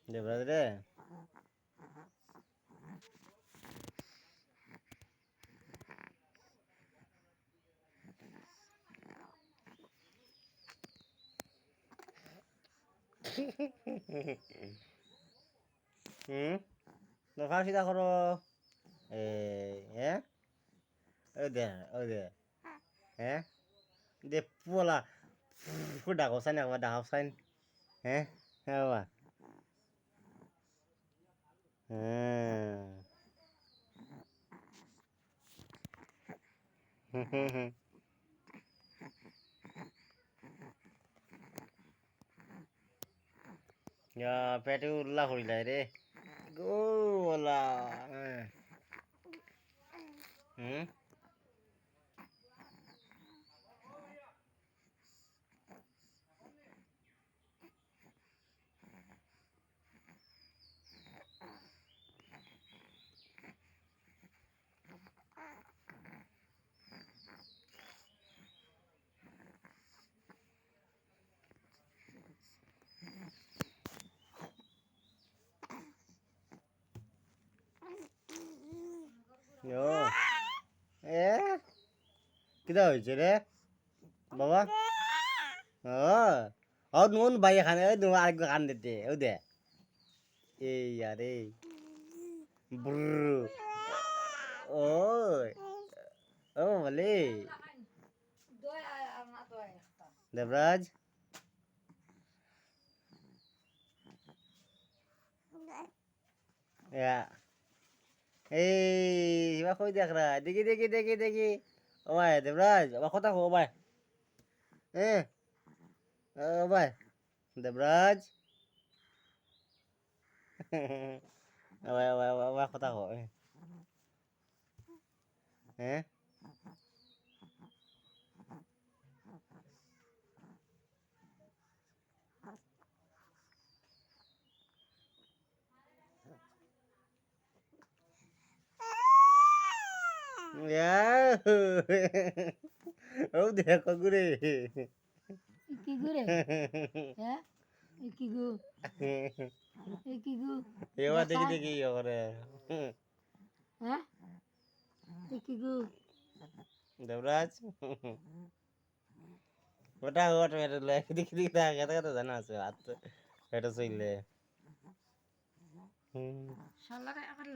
দেবরাজ রে দোকান সিধা করো হ্যাঁ ওই দে ওই দে হ্যাঁ দে পোলা ফুট ডাকো সাইন একবার ডাকাও সাইন হ্যাঁ হ্যাঁ বাবা হ্যাঁ পেটে উল্লা করিলাই রে গো ওলা হুম ও এ কিটা হয়েছে রে বাবা ও নুন ভাই এখানে নুন আরেক কান দিতে ও দে এই আরে ব্রু ওই ও বলে দেবরাজ এই বা কই দেখ রা দেখি দেখি দেখি দেখি ও ভাই দেবরাজ বা কথা কো ভাই হ্যাঁ ও ভাই দেবরাজ ও ভাই ও ভাই ও ভাই কথা কো হ্যাঁ ও দেখো গুরে কি করে হ্যাঁ কি গো কি গো এবার দেখি দেখি করে হ্যাঁ কি গো দেবরাজ ওটা ওটা এটা দেখি দেখি দেখা কথা জানা আছে হাত এটা চইলে শালারে আমার